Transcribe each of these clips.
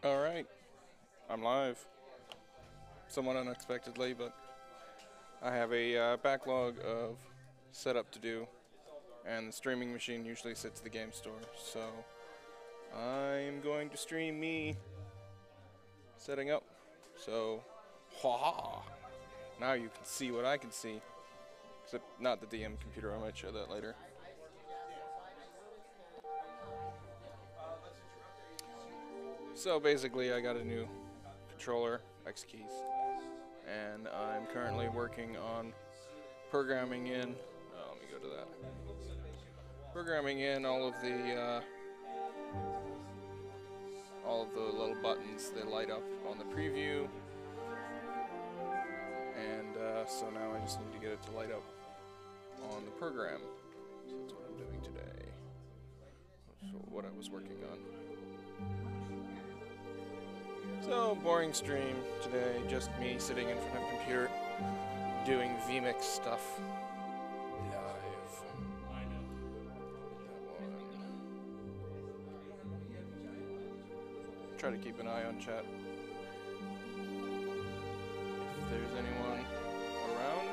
Alright, I'm live. Somewhat unexpectedly, but I have a backlog of setup to do, and the streaming machine usually sits at the game store, so I'm going to stream me setting up. So, ha! Now you can see what I can see. Except not the DM computer, I might show that later. So basically I got a new controller, X keys, and I'm currently working on programming in, let me go to that, programming in all of the little buttons that light up on the preview, and so now I just need to get it to light up on the program. So that's what I'm doing today. So what I was working on. So, boring stream today, just me sitting in front of a computer doing vMix stuff live. That one. Try to keep an eye on chat. If there's anyone around.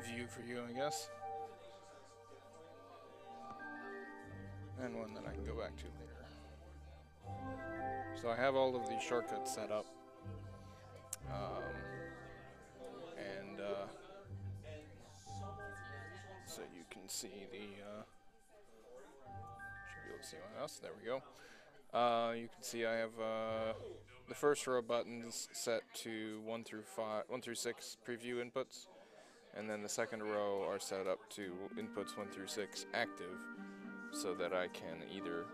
View for you, I guess, and one that I can go back to later. So I have all of these shortcuts set up, and so you can see the should be able to see my mouse. There we go. You can see I have the first row of buttons set to 1 through 6 preview inputs. And then the second row are set up to inputs 1 through 6 active, so that I can either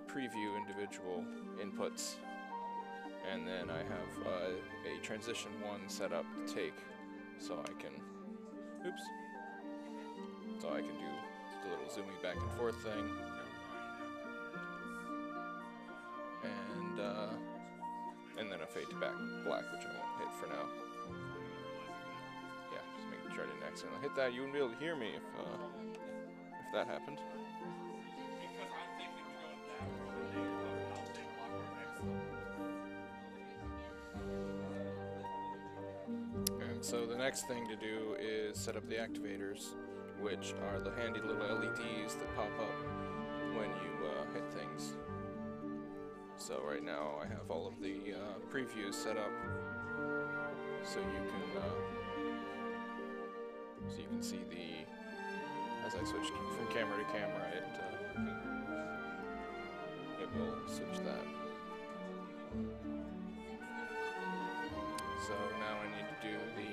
preview individual inputs, and then I have a transition 1 set up to take, so I can, so I can do the little zoomy back and forth thing, and then a fade to black, which I won't hit for now. Just making sure I didn't accidentally hit that. You wouldn't be able to hear me if that happened. And so the next thing to do is set up the activators, which are the handy little LEDs that pop up when you hit things. So right now I have all of the previews set up, so you can see as I switch from camera to camera, it will switch that. So now I need to do the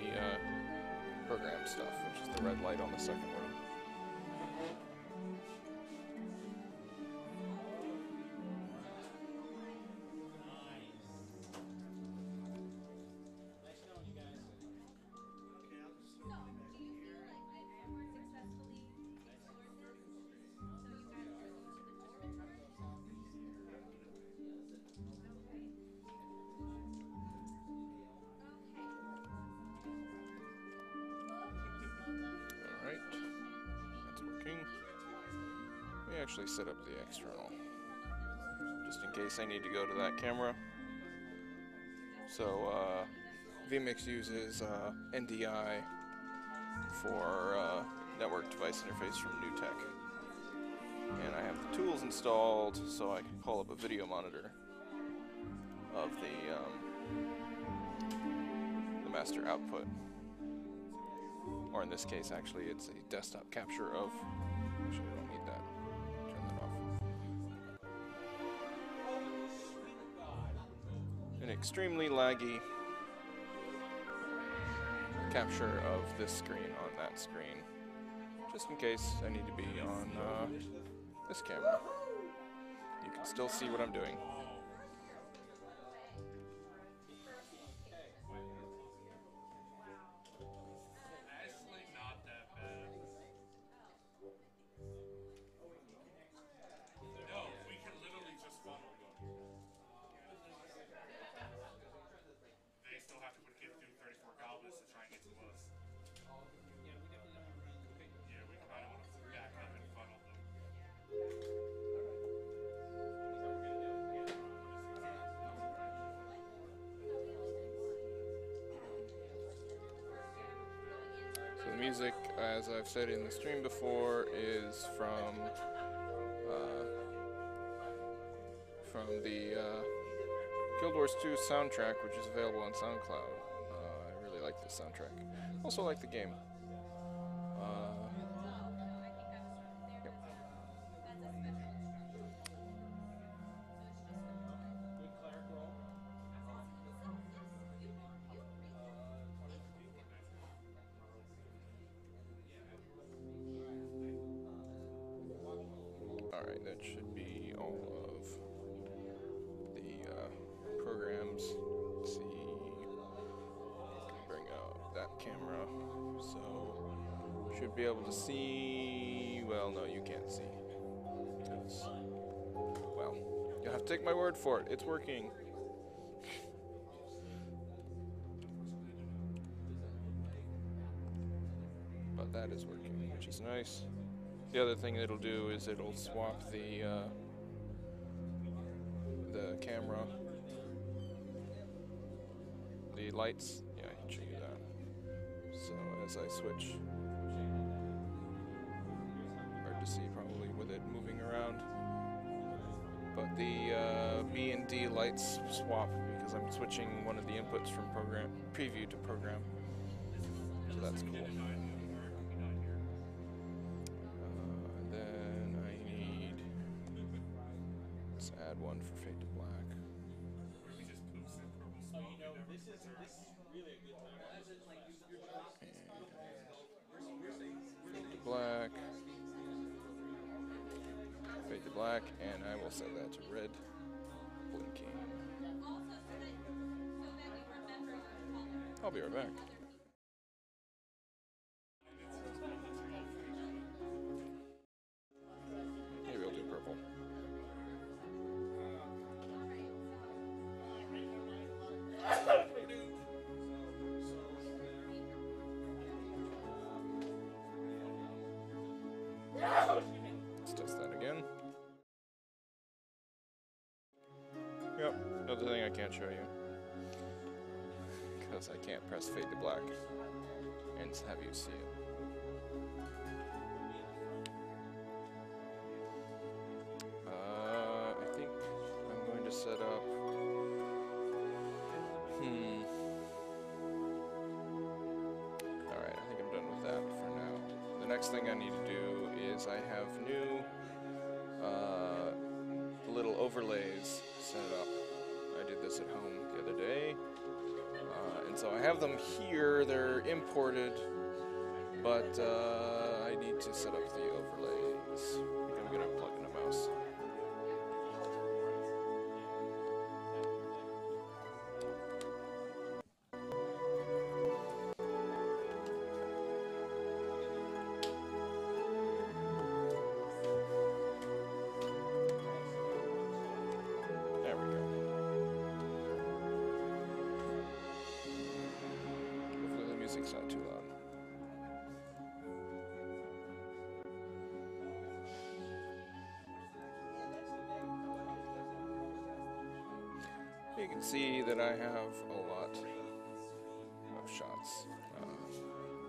program stuff, which is the red light on the second row. Actually set up the external, just in case I need to go to that camera. So vMix uses NDI for network device interface from NewTek, and I have the tools installed so I can call up a video monitor of the master output. or in this case, actually, it's a desktop capture of. Actually, I don't need that. Turn that off. An extremely laggy capture of this screen on that screen, just in case I need to be on this camera. You can still see what I'm doing. So the music, as I've said in the stream before, is from the Guild Wars 2 soundtrack, which is available on SoundCloud. I really like this soundtrack. Also like the game. Yep. Alright, that should be all of the programs. Let's see. Bring out that camera. So, should be able to see. Well, no, you can't see. Because, well, you'll have to take my word for it. It's working. But that is working, which is nice. The other thing it'll do is it'll swap the camera, the lights. Yeah, I can show you that. So as I switch, hard to see probably with it moving around, but the B and D lights swap because I'm switching one of the inputs from program preview to program. So that's cool. One for Fade to Black. Fade to Black. Fade to Black, and I will set that to red, blinking. I'll be right back. Maybe I'll do purple. Let's test that again. Yep, another thing I can't show you. Because I can't press Fade to Black and have you see it. I think I'm going to set up... Alright, I think I'm done with that for now. The next thing I need to do is I have new little overlays set up. I did this at home the other day. And so I have them here, they're imported, but I need to set up the overlays. I think I'm going to plug in a mouse. It's not too loud. You can see that I have a lot of shots.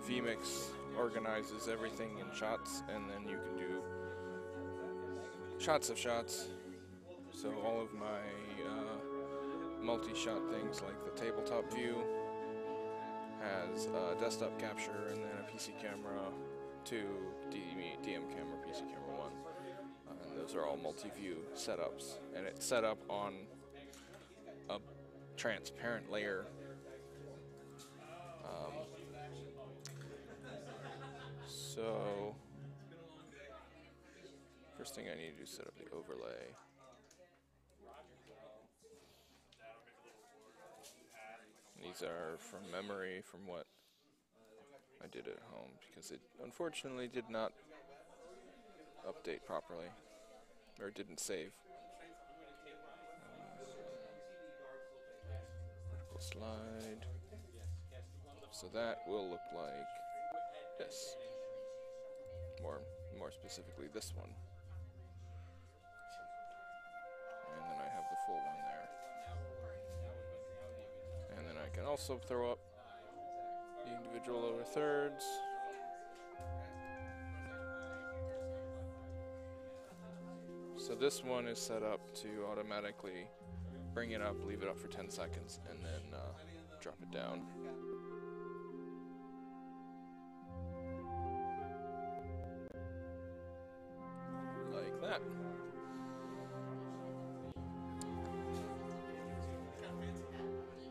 vMix organizes everything in shots, and then you can do shots of shots. So all of my multi-shot things like the tabletop view has desktop capture and then a PC camera 2, DM camera, PC camera 1. And those are all multi-view setups. And it's set up on a transparent layer. So first thing I need to do is set up the overlay. These are from memory from what I did at home because it unfortunately did not update properly, or didn't save. Vertical slide. So that will look like this. More specifically this one. And then I have the full one there. And then I can also throw up the individual lower thirds. So this one is set up to automatically bring it up, leave it up for 10 seconds, and then drop it down. Like that.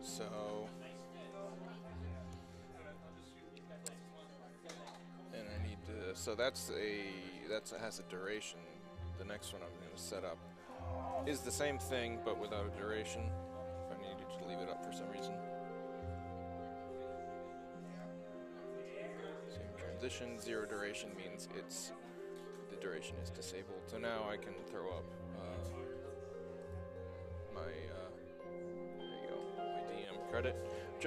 So and I need to, so that has a duration. The next one I'm going to set up is the same thing but without a duration if I needed to leave it up for some reason. Same transition, 0 duration means the duration is disabled. So now I can throw up my there you go, my DM credit, which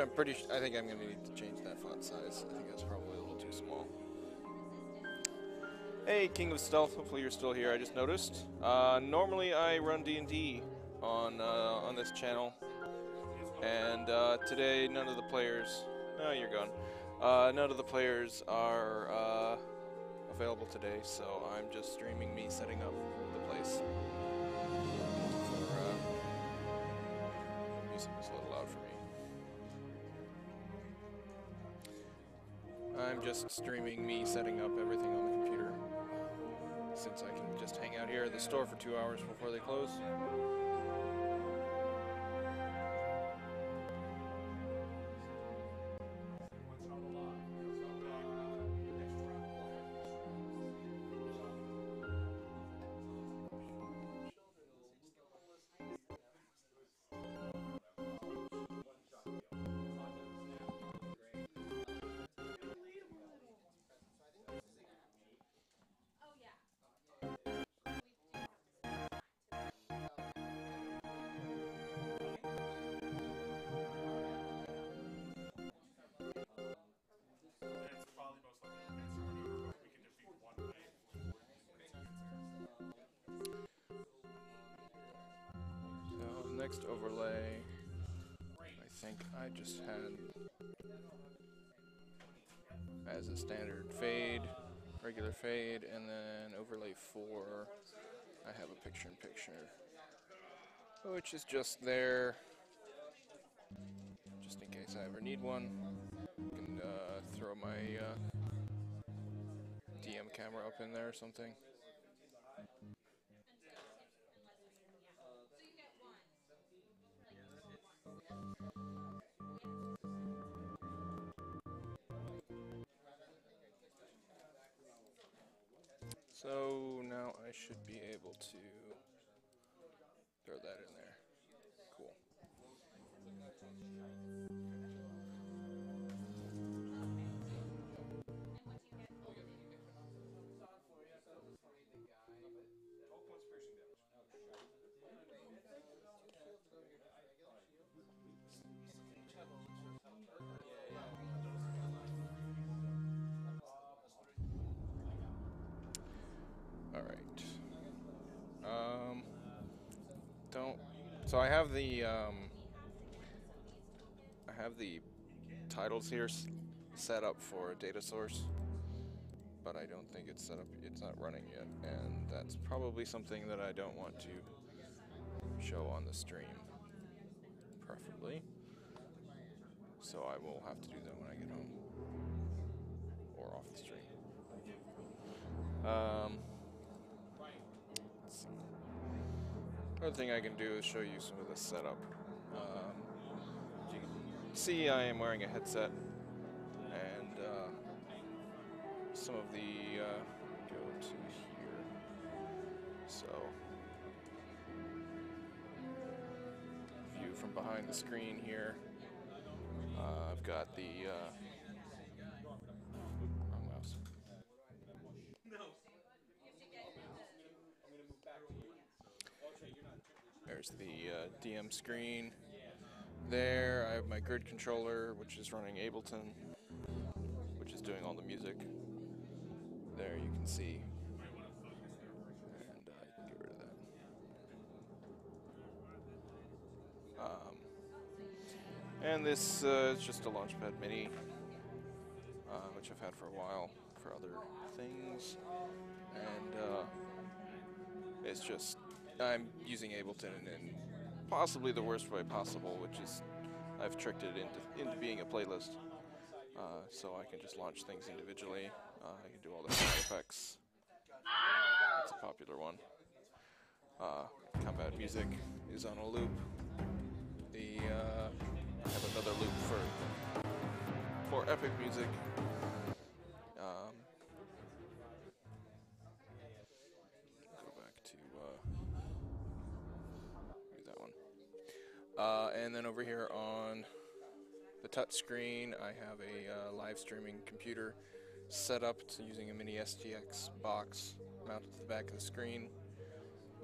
I think I'm going to need to change that font size. I think that's probably a little too small. Hey, King of Stealth, hopefully you're still here, I just noticed. Normally I run D&D on this channel, and today none of the players, oh, you're gone. None of the players are available today, so I'm just streaming me setting up the place. Music is a little loud for me. I'm just streaming me setting up everything on the computer, since I can just hang out here at the store for 2 hours before they close. Next overlay, I think I just had as a standard fade, regular fade, and then overlay 4, I have a picture-in-picture, which is just there, just in case I ever need one. I can throw my DM camera up in there or something. So now I should be able to throw that in there. Cool. So I have the titles here set up for a data source, but I don't think it's set up. It's not running yet, and that's probably something that I don't want to show on the stream, preferably. so I will have to do that when I get home or off the stream. Let's see. Another thing I can do is show you some of the setup. As you can see, I am wearing a headset, and some of the go to here. So view from behind the screen here. I've got the wrong mouse. There's the DM screen. There, I have my grid controller, which is running Ableton, which is doing all the music. There, you can see. And you can get rid of that. And this is just a Launchpad Mini, which I've had for a while for other things. And it's just, I'm using Ableton in possibly the worst way possible, which is I've tricked it into being a playlist. So I can just launch things individually. I can do all the sound effects. It's a popular one. Combat music is on a loop. I have another loop for epic music. Go back to do that one. And then over here on the touch screen, I have a live streaming computer set up using a mini SGX box mounted to the back of the screen,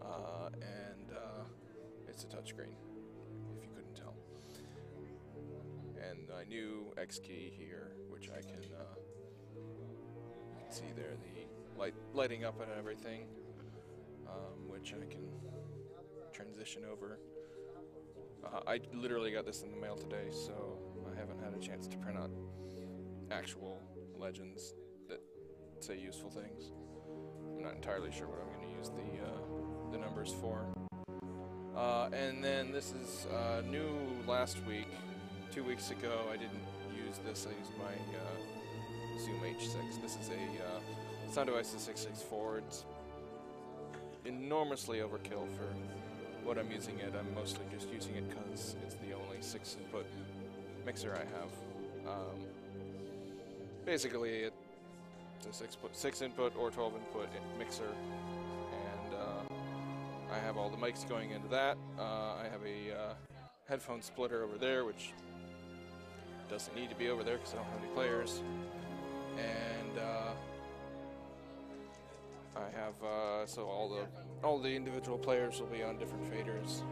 and it's a touch screen, if you couldn't tell. And my new X key here, which I can, you can see there the lighting up and everything, which I can transition over. I literally got this in the mail today, so I haven't had a chance to print out actual legends that say useful things. I'm not entirely sure what I'm going to use the numbers for. And then this is new last week. 2 weeks ago I didn't use this. I used my Zoom H6. This is a Sound Devices 664. It's enormously overkill for what I'm using it. I'm mostly just using it because it's the only 6-input mixer I have. Basically, it's a 6-input or 12-input mixer, and I have all the mics going into that. I have a headphone splitter over there, which doesn't need to be over there because I don't have any players. And I have so all the individual players will be on different faders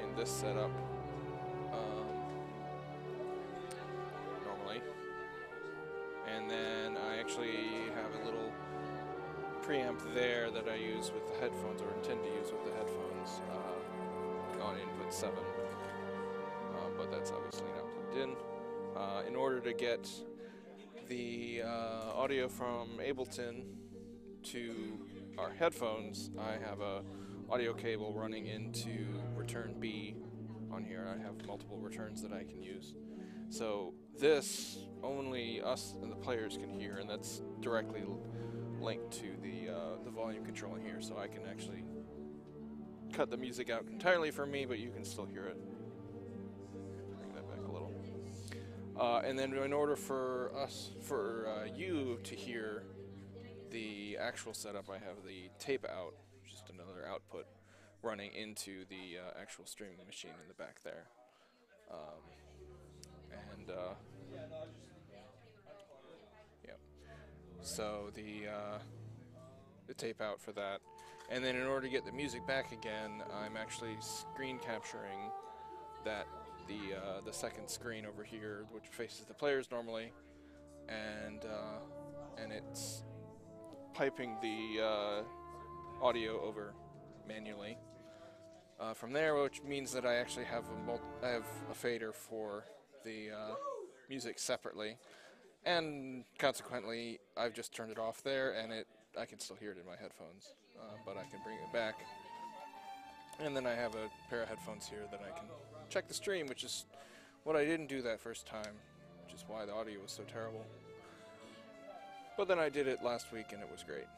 in this setup normally. And then I actually have a little preamp there that I use with the headphones, or intend to use with the headphones, on input 7. But that's obviously not plugged in. In order to get the audio from Ableton to our headphones, I have a audio cable running into return B on here. I have multiple returns that I can use. So this only us and the players can hear, and that's directly linked to the volume control in here. So I can actually cut the music out entirely for me, but you can still hear it. Bring that back a little. And then in order for you to hear the actual setup, I have the tape out, just another output, running into the actual streaming machine in the back there. Yeah. So the tape out for that, and then in order to get the music back again, I'm actually screen capturing that the second screen over here, which faces the players normally, and it's piping the audio over manually from there, which means that I actually have a fader for the music separately, and consequently I've just turned it off there, and I can still hear it in my headphones, but I can bring it back. And then I have a pair of headphones here that I can check the stream, which is what I didn't do that first time, which is why the audio was so terrible. But then I did it last week and it was great.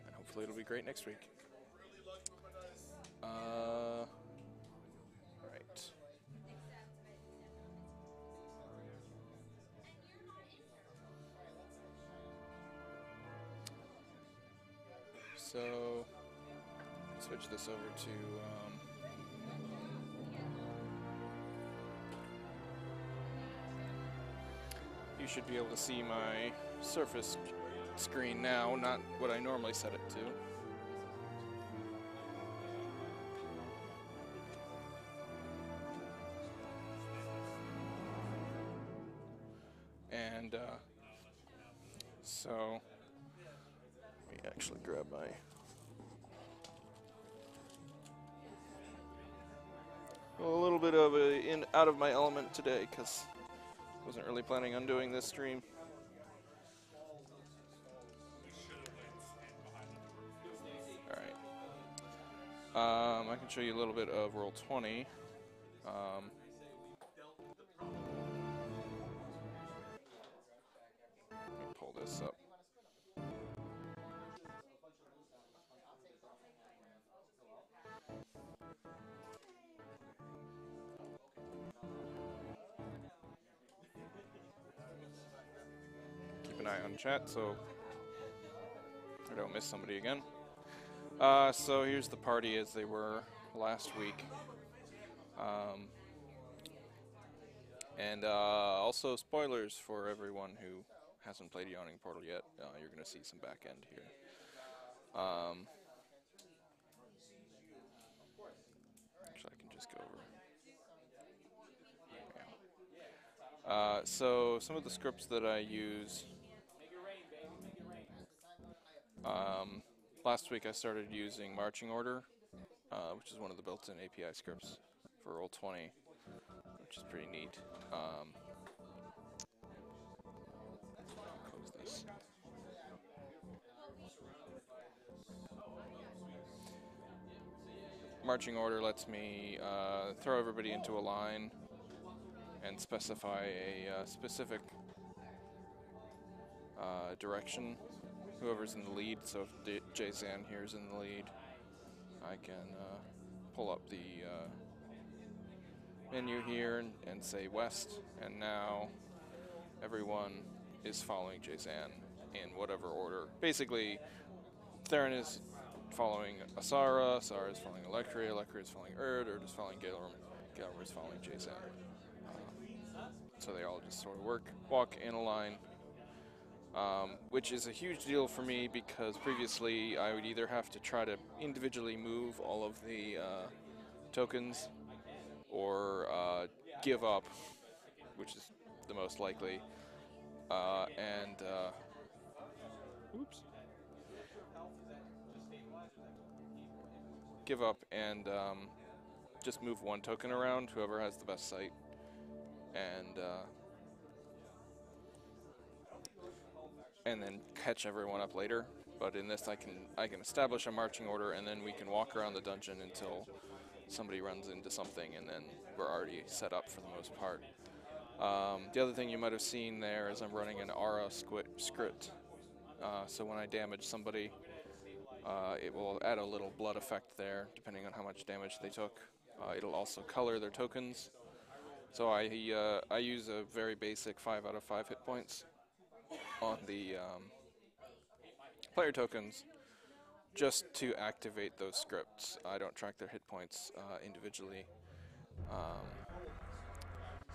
And hopefully it'll be great next week. Right. So, switch this over to, you should be able to see my Surface screen now, not what I normally set it to. And so let me actually grab my a little bit of out of my element today because I wasn't really planning on doing this stream. All right. I can show you a little bit of roll 20. Let me pull this up. Keep an eye on chat so I don't miss somebody again. So here's the party as they were last week. And also spoilers for everyone who hasn't played Yawning Portal yet. You're going to see some back end here. Actually, I can just go over. Yeah. So some of the scripts that I use. Last week I started using Marching Order, which is one of the built-in API scripts for Roll20, which is pretty neat. Close this. Marching Order lets me throw everybody into a line and specify a specific direction. Whoever's in the lead, so if Jay-Zan here is in the lead, I can pull up the menu here and say west, and now everyone is following Jay-Zan in whatever order. Basically, Theron is following Asara, Asara is following Electria, Electria is following Erd is following Galerum, Galerum is following Jay-Zan. So they all just sort of walk in a line, which is a huge deal for me because previously I would either have to try to individually move all of the tokens or give up, which is the most likely, give up and just move one token around, whoever has the best sight, and then catch everyone up later. But in this, I can establish a marching order, and then we can walk around the dungeon until somebody runs into something, and then we're already set up for the most part. The other thing you might have seen there is I'm running an aura script. So when I damage somebody, it will add a little blood effect there, depending on how much damage they took. It'll also color their tokens. So I use a very basic 5 out of 5 hit points on the player tokens just to activate those scripts. I don't track their hit points individually.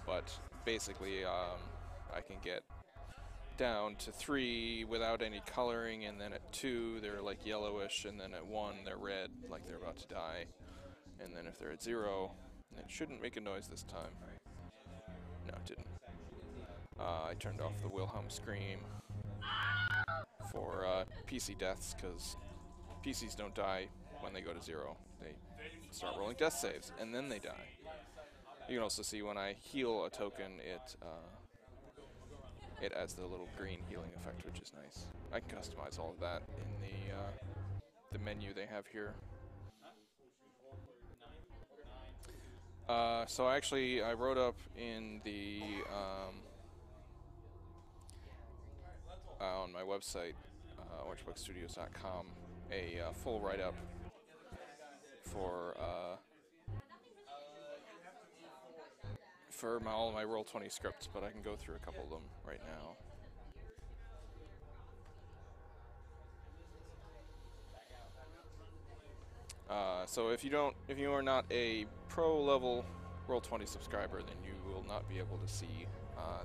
But basically, I can get down to 3 without any coloring, and then at 2 they're like yellowish, and then at 1 they're red, like they're about to die. And then if they're at 0, it shouldn't make a noise this time. No, it didn't. I turned off the Wilhelm scream for PC deaths, because PCs don't die when they go to 0. They start rolling death saves, and then they die. You can also see when I heal a token, it adds the little green healing effect, which is nice. I can customize all of that in the menu they have here. So actually, I wrote up in the on my website, orangebookstudios.com, a full write-up for all my Roll20 scripts, but I can go through a couple of them right now. So if you are not a pro level Roll20 subscriber, then you will not be able to see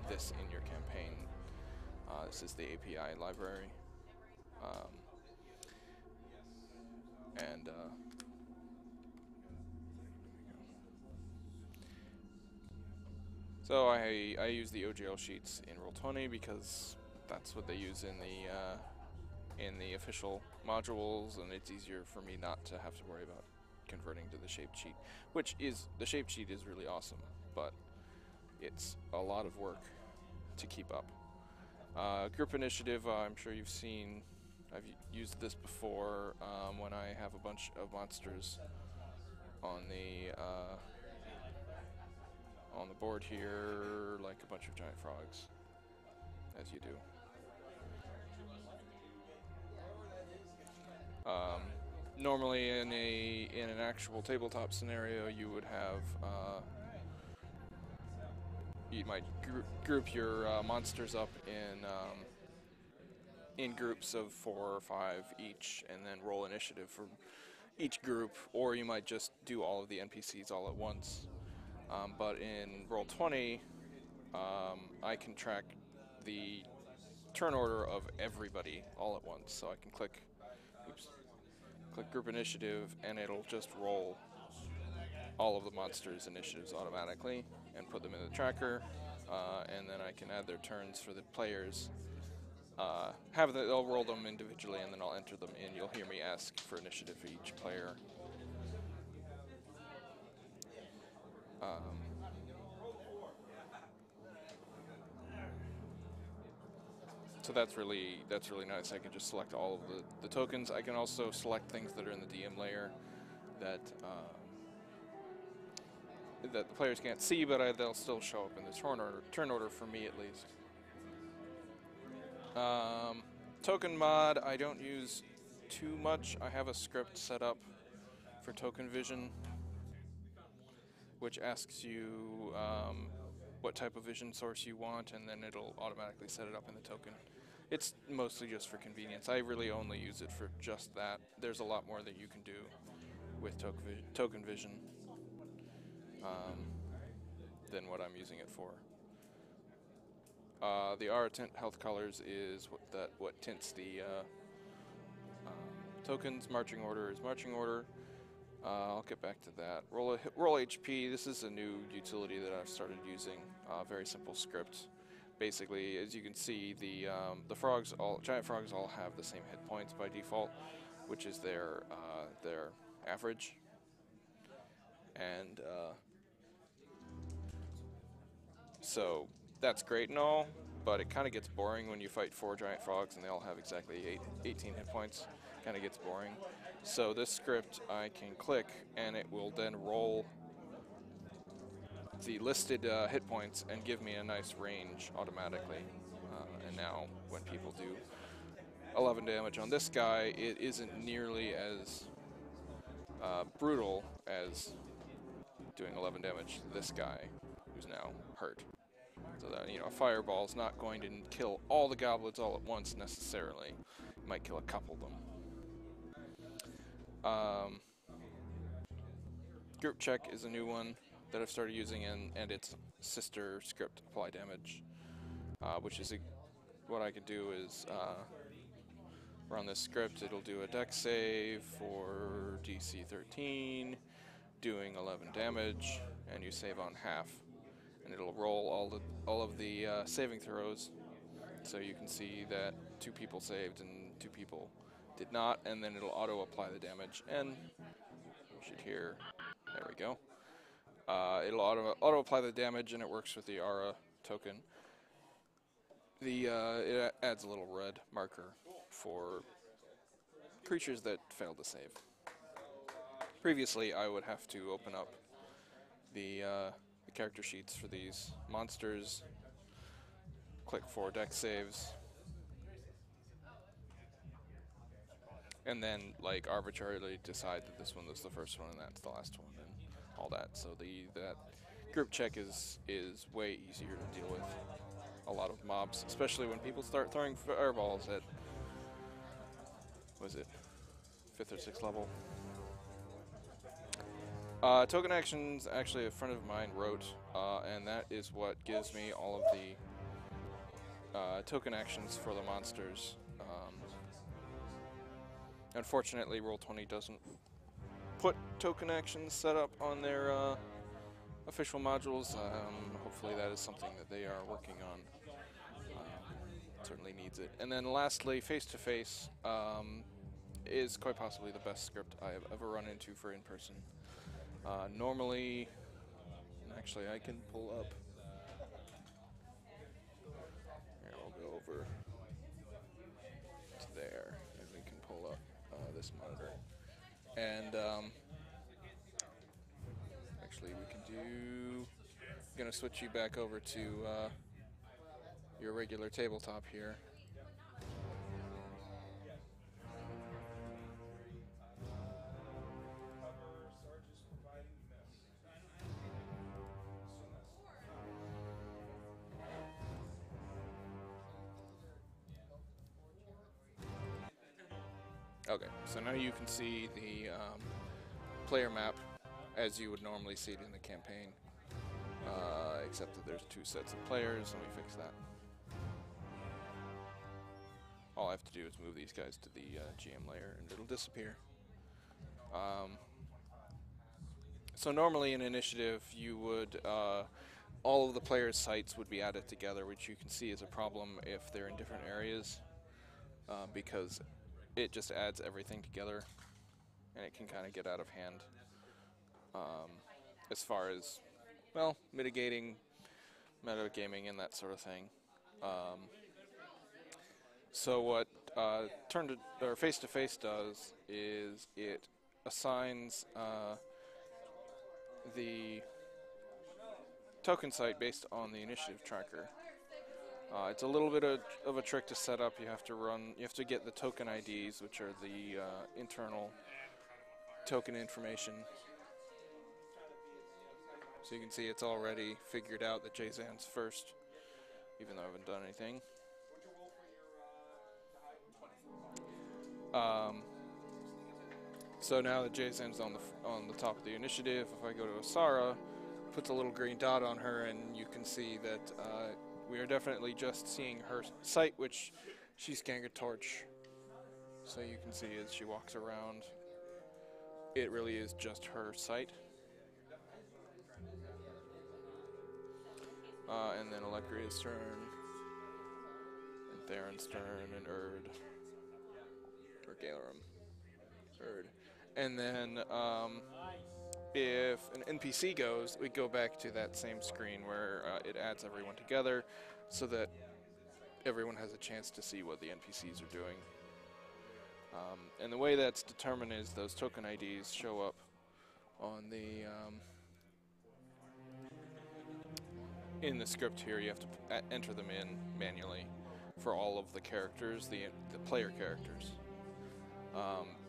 this in your campaign. This is the API library, and so I use the OGL sheets in Roll20 because that's what they use in the official modules, and it's easier for me not to have to worry about converting to the shaped sheet, the shaped sheet is really awesome, but it's a lot of work to keep up. Group initiative, I'm sure you've seen, I've used this before when I have a bunch of monsters on the board here, like a bunch of giant frogs, as you do. Normally in an actual tabletop scenario, you would have you might group your monsters up in groups of 4 or 5 each, and then roll initiative for each group, or you might just do all of the NPCs all at once. But in Roll20, I can track the turn order of everybody all at once, so I can click group initiative, and it'll just roll all of the monsters' initiatives automatically and put them in the tracker, and then I can add their turns for the players. They'll roll them individually, and then I'll enter them in. You'll hear me ask for initiative for each player. So that's really nice. I can just select all of the tokens. I can also select things that are in the DM layer that the players can't see, but they'll still show up in the turn order for me at least. Token mod, I don't use too much. I have a script set up for token vision, which asks you what type of vision source you want, and then it'll automatically set it up in the token. It's mostly just for convenience. I really only use it for just that. There's a lot more that you can do with token vision than what I'm using it for. The Aura tint health colors is what tints the tokens. Marching order is marching order. I'll get back to that. Roll HP. This is a new utility that I've started using. Very simple script. Basically, as you can see, the giant frogs all have the same hit points by default, which is their average. And so that's great and all, but it kind of gets boring when you fight 4 giant frogs and they all have exactly 18 hit points. Kind of gets boring. So this script, I can click and it will then roll the listed hit points and give me a nice range automatically. And now when people do 11 damage on this guy, it isn't nearly as brutal as doing 11 damage to this guy who's now hurt. So that, a fireball's not going to kill all the goblins all at once necessarily. It might kill a couple of them. Group check is a new one that I've started using, and its sister script, apply damage, which is what I could do is run this script. It'll do a dex save for DC 13, doing 11 damage, and you save on half, and it'll roll all of the saving throws, so you can see that 2 people saved and 2 people did not, and then it'll auto apply the damage, and you should hear, there we go. It'll auto apply the damage, and it works with the Aura token. It adds a little red marker for creatures that failed to save. Previously, I would have to open up the character sheets for these monsters, click for deck saves, and then like arbitrarily decide that this one was the first one and that's the last one and all that. So that group check is way easier to deal with a lot of mobs, especially when people start throwing fireballs at, was it 5th or 6th level? Token actions, actually a friend of mine wrote, and that is what gives me all of the token actions for the monsters. Unfortunately, Roll20 doesn't put token actions set up on their official modules. Hopefully that is something that they are working on. Certainly needs it. And then lastly, face-to-face is quite possibly the best script I have ever run into for in-person. Normally, actually I can pull up, here, I'll go over to there, and we can pull up this monitor. And actually we can do, I'm going to switch you back over to your regular tabletop here. Okay, so now you can see the player map as you would normally see it in the campaign, except that there's 2 sets of players. Let me fix that. All I have to do is move these guys to the GM layer and it'll disappear. So normally in Initiative you would, all of the players' sites would be added together, which you can see is a problem if they're in different areas, because it just adds everything together and it can kind of get out of hand as far as, well, mitigating metagaming and that sort of thing. So what face-to-face does is it assigns the token site based on the initiative tracker. It's a little bit of a trick to set up. You have to get the token IDs, which are the internal token information. So you can see it's already figured out that JSON's first, even though I haven't done anything. So now that JSON's on the top of the initiative, if I go to Asara, it puts a little green dot on her, and you can see that we are definitely just seeing her site, which she's carrying a torch. So you can see as she walks around, it really is just her site. And then Electria's turn, and Theron's turn, and Erd, or Galerum, Erd. And then if an NPC goes, we go back to that same screen where it adds everyone together so that everyone has a chance to see what the NPCs are doing. And the way that's determined is those token IDs show up on the in the script here. You have to enter them in manually for all of the characters, the player characters.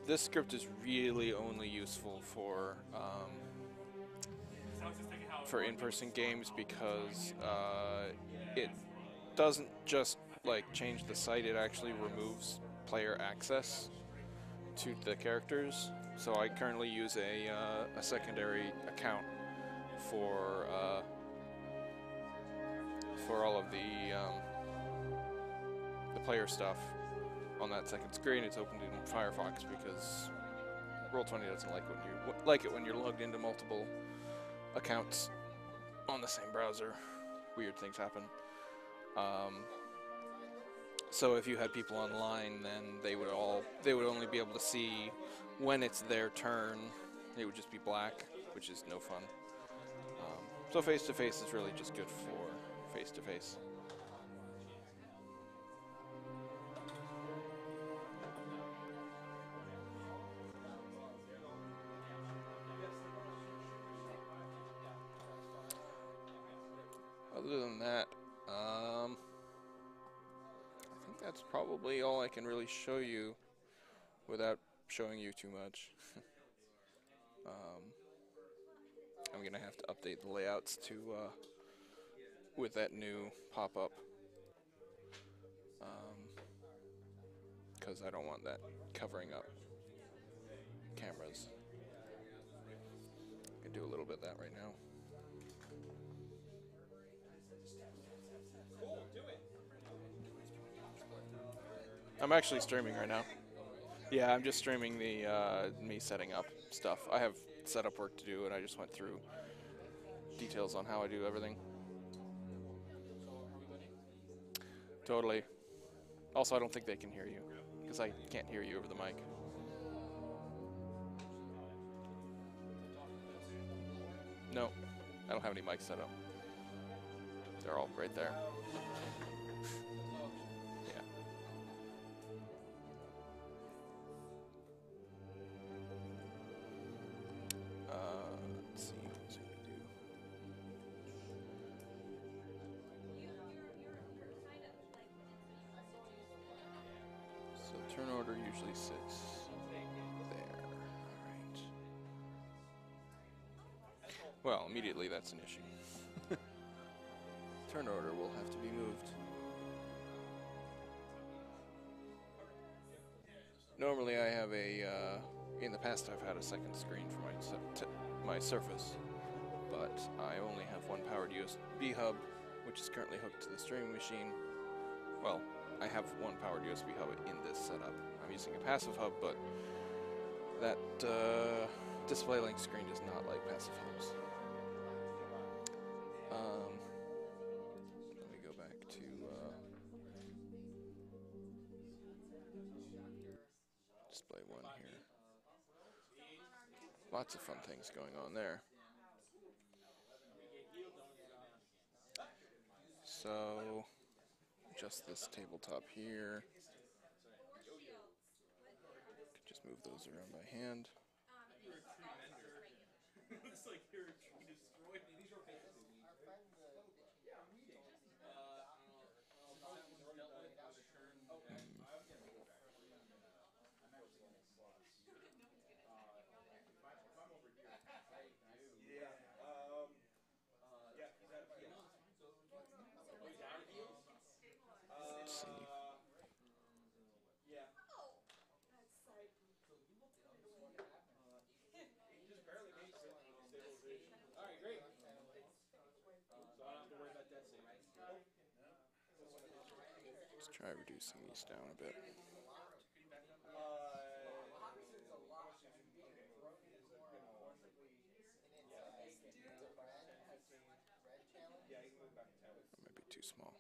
This script is really only useful for in-person games because it doesn't just like change the site, it actually removes player access to the characters. So I currently use a secondary account for all of the player stuff on that second screen. It's opened in Firefox because Roll20 doesn't like it when you're logged into multiple accounts on the same browser. Weird things happen. So if you had people online, then they would only be able to see when it's their turn. It would just be black, which is no fun. So face-to-face is really just good for face-to-face. Other than that, I think that's probably all I can really show you without showing you too much. I'm gonna have to update the layouts to with that new pop-up, because I don't want that covering up cameras. I can do a little bit of that right now. I'm actually streaming right now. Yeah, I'm just streaming the me setting up stuff. I have setup work to do, and I just went through details on how I do everything. Totally. Also, I don't think they can hear you, because I can't hear you over the mic. No, I don't have any mics set up. They're all right there. Yeah. Let's see what else we can do. So turn order usually sits there. Alright. Well, immediately that's an issue. Turn order will have to be moved. Normally I have a, in the past I've had a second screen for my Surface, but I only have one powered USB hub, which is currently hooked to the streaming machine. Well, I have one powered USB hub in this setup. I'm using a passive hub, but that display link screen does not like passive hubs. Let me go back to display one here. Lots of fun things going on there. So, just this tabletop here. Could just move those around by hand. Let's see. Let's try reducing these down a bit. That might be too small.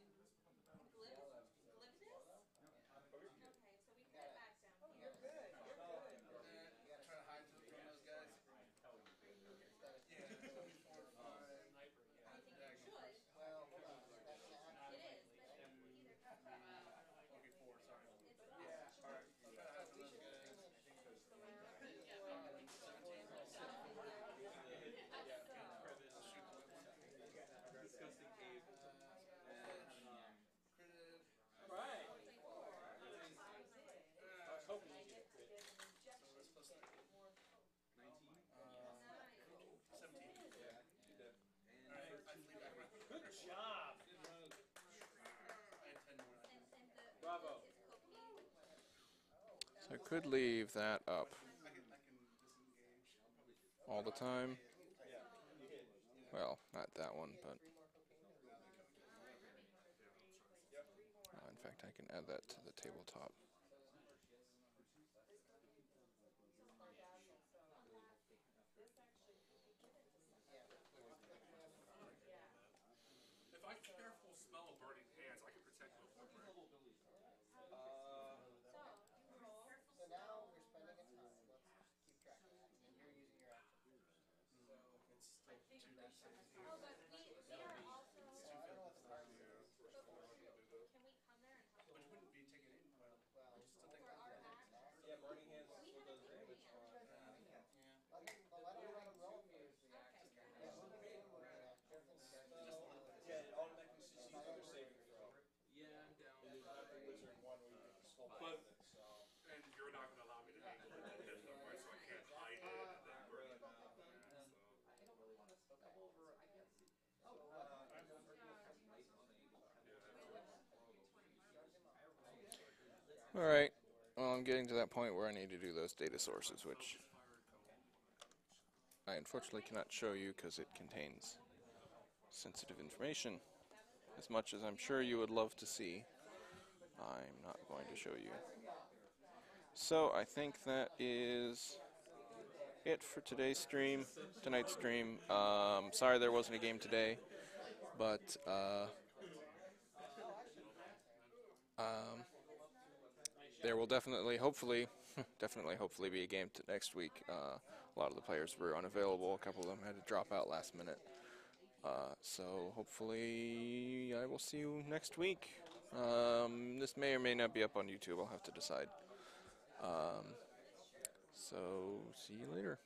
So I could leave that up all the time. Well, not that one, but in fact I can add that to the tabletop. If I careful smell of burning hands, I can protect my footprint. So now we're spending a time. Let's keep track of that. And you're using your action. So it's still 2d6. Oh, but we are also. So I don't know what the card is. Can we come there and help? But you wouldn't be taking it. Well, Just still take For that. our action? Yeah, burning hands We still haven't does taken damage it on. yet. why don't you let him roll for his reaction? Okay. Yeah, we'll begin with the action. Yeah, it automatically But and you're not going to allow me to hang it right, so I can't hide it and then burn it. Alright, well, I'm getting to that point where I need to do those data sources, which I unfortunately cannot show you because it contains sensitive information. As much as I'm sure you would love to see, I'm not going to show you. So I think that is it for tonight's stream. Sorry there wasn't a game today, but there will definitely, hopefully be a game next week. A lot of the players were unavailable. A couple of them had to drop out last minute. So hopefully I will see you next week. This may or may not be up on YouTube. I'll have to decide. So see you later.